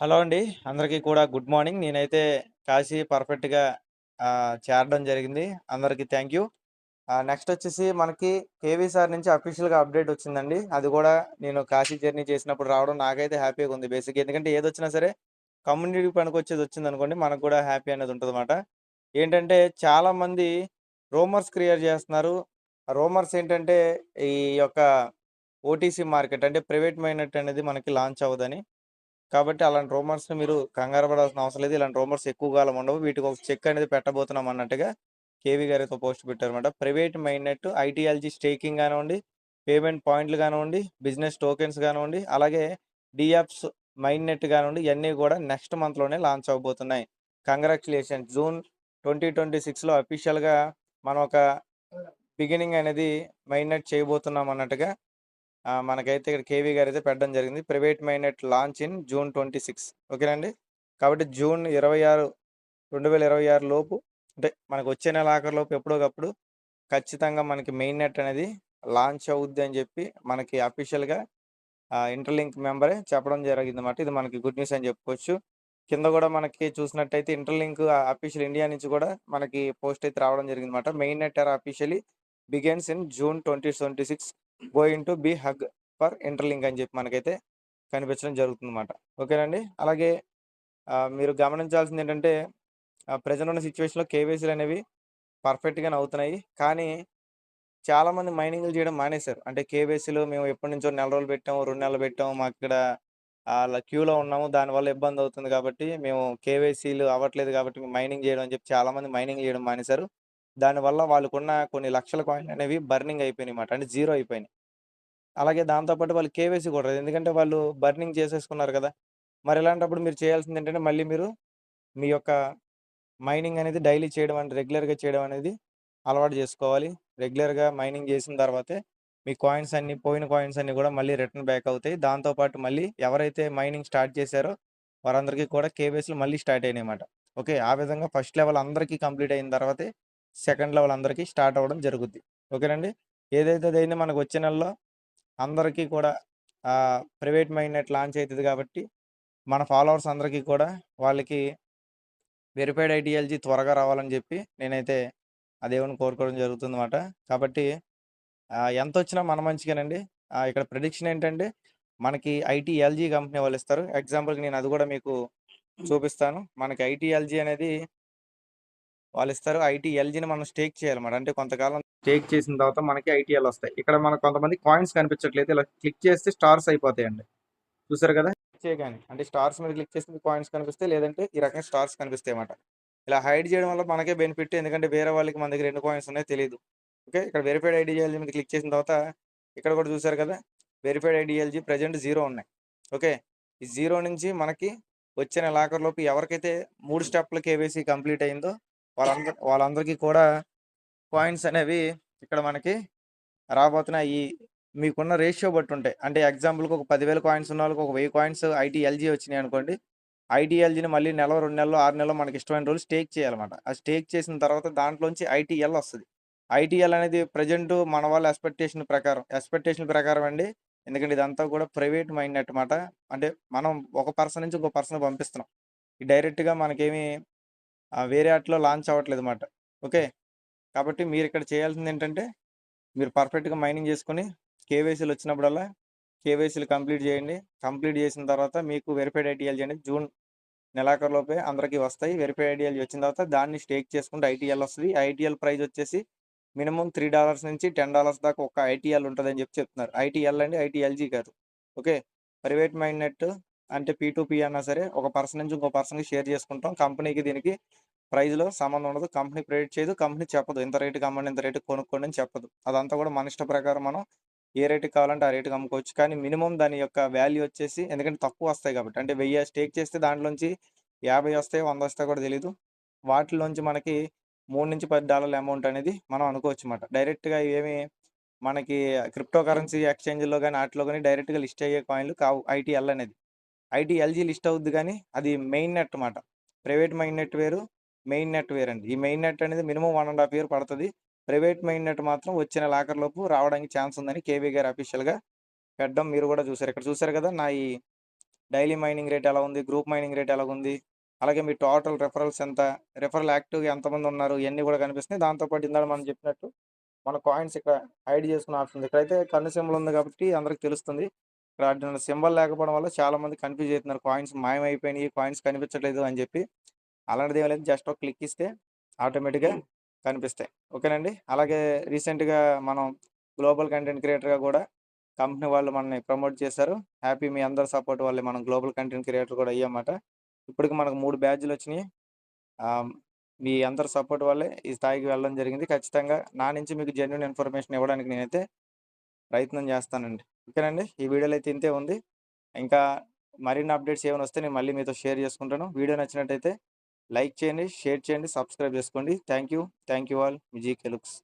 Hello అండి. అందరికీ కూడా గుడ్ మార్నింగ్. నేనైతే కాశీ పర్ఫెక్ట్‌గా చేరడం జరిగింది. అందరికి థాంక్ యూ. నెక్స్టొచ్చేసి మనకి కేవీ సార్ నుంచి అఫీషియల్‌గా అప్‌డేట్ వచ్చిందండి. అది గూడా నేను కాశీ జర్నీ చేసినప్పుడు రావడం నాకైతే హ్యాపీగా ఉంది బేసిక్‌గా. ఎందుకంటే ఏదొచ్చినా సరే కమ్యూనిటీకి పనికొచ్చేదొచ్చిందనుకోండి మనకు కూడా హ్యాపీ అనేది ఉంటదన్నమాట. ఏంటంటే చాలామంది రూమర్స్ క్రియేట్ చేస్తున్నారు. ఆ రూమర్స్ ఏంటంటే ఈ యొక్క ఓటీసీ మార్కెట్ అంటే ప్రైవేట్ మైనెట్ అనేది మనకి లాంచ్ అవ్వదని. కాబట్టి అలాంటి రూమర్స్‌ని మీరు కంగారు పడాల్సిన అవసరం లేదు. ఇలాంటి రూమర్స్ ఎక్కువ కాలం ఉండవు. వీటికి ఒక చెక్ అనేది పెట్టబోతున్నాం అన్నట్టుగా కేవీ గారైతే పోస్ట్ పెట్టారన్నమాట. ప్రైవేట్ మైన్‌నెట్, ఐటీఎల్‌జీ స్టేకింగ్ గానివ్వండి, పేమెంట్ పాయింట్లు గానివ్వండి, బిజినెస్ టోకెన్స్ గానివ్వండి, అలాగే డీఎప్స్ మైన్‌నెట్ గానివ్వండి, ఇయన్నీ గూడా నెక్స్ట్ మంత్‌లోనే లాంచ్ అవ్వబోతున్నాయి. కంగ్రాచ్యులేషన్స్. జూన్ 2026లో అఫీషియల్‌గా మనం ఒక బిగినింగ్ అనేది మైన్‌నెట్ చేయబోతున్నాం అన్నట్టుగా మనకైతే ఇక్కడ కేవీ గారైతే పెట్టడం జరిగింది. Private Manair launch in June 26 ఓకేనండి. కాబట్టి జూన్ 26, 2026 లోపు అంటే మనకొచ్చే నెల ఆఖరిలోపు ఎప్పుడో ఒకప్పుడు ఖచ్చితంగా మనకి మెయిన్ నెట్ అనేది లాంచ్ అవుద్ది అని జెప్పి మనకి అఫీషియల్‌గా ఇంటర్‌లింక్ మెంబరే చెప్పడం జరిగిందన్నమాట. ఇది మనకి గుడ్ న్యూస్ అని చెప్పుకోవచ్చు. కింద గూడా మనకి చూసినట్టయితే ఇంటర్‌లింక్ అఫీషియల్ ఇండియా నుంచి గూడా మనకి పోస్ట్ అయితే రావడం జరిగిందన్నమాట. మెయిన్ నెట్ ఎరా officially begins in June 2026 going to be hug for interlink అని జెప్పి మనకైతే కనిపించడం జరుగుతుందన్నమాట. ఓకేనండి. అలాగే మీరు గమనించాల్సిందేంటంటే ప్రెజెంట్ ఉన్న సిట్యుయేషన్‌లో కేవైసీలనేవి పర్ఫెక్ట్‌గానే అవుతున్నాయి. కానీ చాలామంది మైనింగ్‌లు జేయడం మానేశారు. అంటే కేవైసీలు మేము ఎప్పటినుంచో నెల రోజులు పెట్టాము, 2 నెలలు పెట్టాము. మాకిక్కడ క్యూలో ఉన్నాము. దానివల్ల ఇబ్బందవుతుంది కాబట్టి మేము కేవైసీలు అవ్వట్లేదు కాబట్టి మేము మైనింగ్ జేయడం అని చెప్పి చాలామంది మైనింగ్ జేయడం మానేశారు. దానివల్ల వాళ్ళకున్న కొన్ని లక్షల కాయిన్‌లనేవి బర్నింగ్ అయిపోయినాయిమాట. అంటే జీరో అయిపోయినాయి. అలాగే దాంతో పాటు వాళ్ళు కేవైసీ కూడా రాదు. ఎందుకంటే వాళ్ళు బర్నింగ్ చేసేసుకున్నారు కదా! మరి ఇలాంటప్పుడు మీరు చేయాల్సిందేంటంటే మళ్ళీ మీరు మీ యొక్క మైనింగ్ అనేది డైలీ చేయడం అంటే రెగ్యులర్‌గా చేయడం అనేది అలవాటు జేసుకోవాలి. రెగ్యులర్‌గా మైనింగ్ జేసిన తర్వాతే మీ కాయిన్స్ అన్నీ పోయిన కాయిన్స్ అన్నీ గూడా మళ్ళీ రిటర్న్ బ్యాక్ అవుతాయి. దాంతో పాటు మళ్ళీ ఎవరైతే మైనింగ్ స్టార్ట్ చేశారో వారందరికీ కూడా కేవైసీలు మళ్ళీ స్టార్ట్ అయినాయన్నమాట. ఓకే. ఆ విధంగా ఫస్ట్ లెవెల్ అందరికీ కంప్లీట్ అయిన తర్వాతే సెకండ్ లెవెల్ అందరికీ స్టార్ట్ అవ్వడం జరుగుద్ది. ఓకేనండి. ఏదైతే అదైందో మనకు వచ్చే నెలలో అందరికీ కూడా ప్రైవేట్ మైన్‌నెట్ లాంచ్ అయితది గాబట్టి, మన ఫాలోవర్స్ అందరికీ కూడా వాళ్ళకి వెరిఫైడ్ ఐడియాలజీ త్వరగా రావాలని జెప్పి నేనైతే ఆ దేవుడిని కోరుకోవడం జరుగుతుందన్నమాట. కాబట్టి ఎంతొచ్చినా మన మంచికేనండి. ఇక్కడ ప్రిడిక్షన్ ఏంటంటే, మనకి ఐటీఎల్‌జీ కంపెనీ వాళ్ళిస్తారు. ఎగ్జాంపుల్‌కి నేను అది గూడా మీకు చూపిస్తాను. మనకి ఐటీఎల్‌జీ అనేది వాళ్ళిస్తారు. ఐటీఎల్‌జీని మనం స్టేక్ చేయాలన్నమాట. అంటే కొంతకాలం స్టేక్ చేసిన తర్వాత మనకి ఐటీఎల్ ఒస్తాయి. ఇక్కడ మనకు కొంతమంది కాయిన్స్ కనిపించట్లేదు. ఇలా క్లిక్ చేస్తే స్టార్స్ అయిపోతాయండి. చూసారు గదా! క్లిక్ చేయగానే అంటే స్టార్స్ మీద క్లిక్ చేస్తే మీకు కాయిన్స్ కనిపిస్తాయి. లేదంటే ఈ రకంగా స్టార్స్ కనిపిస్తాయన్నమాట. ఇలా హైడ్ చేయడం వల్ల మనకే బెనిఫిట్. ఎందుకంటే వేరే వాళ్ళకి మన దగ్గర ఎన్ని కాయిన్స్ ఉన్నాయో తెలీదు. ఓకే. ఇక్కడ వెరిఫైడ్ ఐడీఎల్జీ మీద క్లిక్ చేసిన తర్వాత ఇక్కడ కూడా చూసారు కదా! వెరిఫైడ్ ఐడీఎల్జీ ప్రెజెంట్ 0 ఉన్నాయి. ఓకే. ఈ 0 నుంచి మనకి వచ్చే నెల ఆఖరిలోపు ఎవరికైతే 3 స్టెప్‌ల కేవైసీ కంప్లీట్ అయిందో వాళ్ళందరికీ కూడా కాయిన్స్ అనేవి ఇక్కడ మనకి రాబోతున్నాయి. మీకున్న రేషియో బట్టి ఉంటాయి. అంటే ఎగ్జాంపుల్‌కి ఒక 10,000 కాయిన్స్ ఉన్నోళ్ళకి ఒక 1000 కాయిన్స్ ఐటీఎల్‌జీ వచ్చినాయనుకోండి. ఐటీఎల్‌జీని మళ్ళీ నెలో, 2 నెలల్లో, 6 నెలల్లో మనకి ఇష్టమైన రోజులు స్టేక్ చేయాలన్నమాట. ఆ స్టేక్ చేసిన తర్వాత దాంట్లోంచి ఐటీఎల్ వస్తది. ఐటీఎల్ అనేది ప్రెజెంట్ మన వాళ్ళ ఎక్స్‌పెక్టేషన్ ప్రకారం అండి. ఎందుకంటే ఇదంతా కూడా ప్రైవేట్ మైండ్ మాట. అంటే మనం ఒక పర్సన్ నుంచి ఇంకో పర్సన్‌కి పంపిస్తున్నాం. ఇది డైరెక్ట్‌గా మనకేమి వేరే ఆటిలో లాంచ్ అవ్వట్లేదన్నమాట. ఓకే. కాబట్టి మీరిక్కడ చేయాల్సిందేంటంటే మీరు పర్ఫెక్ట్‌గా మైనింగ్ చేసుకొని కేవైసీలొచ్చినప్పుడల్లా కేవైసీలు కంప్లీట్ చేయండి. కంప్లీట్ చేసిన తర్వాత మీకు వెరిఫైడ్ ఐటీఎల్‌జీ అనేది జూన్ నెలాఖరులోపే అందరికి వస్తాయి. వెరిఫైడ్ ఐటీఎల్‌జీ వచ్చిన తర్వాత దాన్ని స్టేక్ చేసుకుంటే ఐటీఎల్ వస్తది. ఐటీఎల్ ప్రైస్ వచ్చేసి మినిమమ్ $3 నుంచి $10 దాకా ఒక ఐటీఎల్ ఉంటదని చెప్తున్నారు. ఐటీఎల్ అండి ఐటీఎల్‌జీ కాదు. ఓకే. ప్రైవేట్ మైన్‌నెట్ అంటే పీ2పీ అన్నా సరే ఒక పర్సన్ నుంచి ఇంకో పర్సన్‌కి షేర్ చేసుకుంటాం. కంపెనీకి దీనికి ప్రైస్‌లో సంబంధం ఉండదు. కంపెనీ ప్రెడిక్ట్ చేయదు. కంపెనీ చెప్పదు. ఇంత రేట్‌కి అమ్మండి, ఇంత రేట్‌కి కొనుక్కోండి అని చెప్పదు. అదంతా కూడా మన ఇష్ట ప్రకారం మనం ఏ రేట్‌కి కావాలంటే ఆ రేట్‌కి అమ్ముకోవచ్చు. కానీ మినిమమ్ దాని యొక్క వాల్యూ వచ్చేసి ఎందుకంటే తక్కువ వస్తాయి కాబట్టి. అంటే 1000 స్టేక్ చేస్తే దాంట్లోంచి 50 వస్తాయో, 100 వస్తాయో కూడా తెలీదు. వాటిలోంచి మనకి $3-10 అమౌంట్ అనేది మనం అనుకోవచ్చుమాట. డైరెక్ట్‌గా ఇవేమి మనకి క్రిప్టో కరెన్సీ ఎక్స్‌చేంజ్‌లో గాని, ఆటిలో గాని డైరెక్ట్‌గా లిస్ట్ అయ్యే కాయిన్‌లు కావు ఐటీఎల్ అనేది. ఐటీఎల్‌జీ లిస్ట్ అవుద్ది గానీ, అది మెయిన్ నెట్ మాట. ప్రైవేట్ మైన్ నెట్ వేరు, మెయిన్ నెట్ వేరండి. ఈ మెయిన్ నెట్ అనేది మినిమమ్ 1 ½ ఇయర్ పడతది. ప్రైవేట్ మెయిన్ నెట్ మాత్రం వచ్చే నెల ఆఖరిలోపు రావడానికి ఛాన్స్ ఉందని కేవీ గారు అఫీషియల్‌గా పెట్టడం మీరు గూడా చూసారు. ఇక్కడ చూసారు గదా! నా ఈ డైలీ మైనింగ్ రేట్ ఎలా ఉంది, గ్రూప్ మైనింగ్ రేట్ ఎలాగుంది, అలాగే మీ టోటల్ రిఫరల్స్ ఎంత, రిఫరల్ యాక్టివ్‌గా ఎంతమంది ఉన్నారు, ఇయన్నీ కూడా కనిపిస్తున్నాయి. దాంతో పాటు ఇందాక మనం చెప్పినట్టు మన కాయిన్స్ ఇక్కడ హైడ్ చేసుకునే ఆప్షన్ ఉంది. ఇక్కడైతే కన్ను సింబల్ ఉంది కాబట్టి అందరికి తెలుస్తుంది. ఇక్కడ అటువంటి సింబల్ లేకపోవడం వల్ల చాలా మంది కన్‌ఫ్యూజ్ అయితున్నారు. కాయిన్స్ మాయమైపోయినాయి, కాయిన్స్ కనిపించట్లేదు అని చెప్పి. అలాంటిది ఏమి లేదు. జస్ట్ ఒక క్లిక్ ఇస్తే ఆటోమేటిక్‌గా కనిపిస్తాయి. ఓకేనండి. అలాగే రీసెంట్‌గా మనం గ్లోబల్ కంటెంట్ క్రియేటర్‌గా కూడా కంపెనీ వాళ్ళు మనల్ని ప్రమోట్ చేశారు. హ్యాపీ మీ అందరి సపోర్ట్ వల్లే మనం గ్లోబల్ కంటెంట్ క్రియేటర్ కూడా అయ్యామాట. ఇప్పటికి మనకు 3 బ్యాడ్జ్‌లొచ్చినియి. ఆహ్, మీ అందరి సపోర్ట్ వల్లే ఈ స్థాయికి వెళ్ళడం జరిగింది. ఖచ్చితంగా నా నుంచి మీకు జెన్యూన్ ఇన్ఫర్మేషన్ ఇవ్వడానికి నేనైతే ప్రయత్నం చేస్తానండి. ఓకేనండి. ఈ వీడియోలో అయితే ఇంతే ఉంది. ఇంకా మరిన్ని అప్డేట్స్ ఏమైనా వస్తే నేను మళ్ళీ మీతో షేర్ చేసుకుంటాను. వీడియో నచ్చినట్టయితే లైక్ చేయండి, షేర్ చేయండి, సబ్స్క్రైబ్ చేసుకోండి. Thank you. Thank you all. Me GK looks.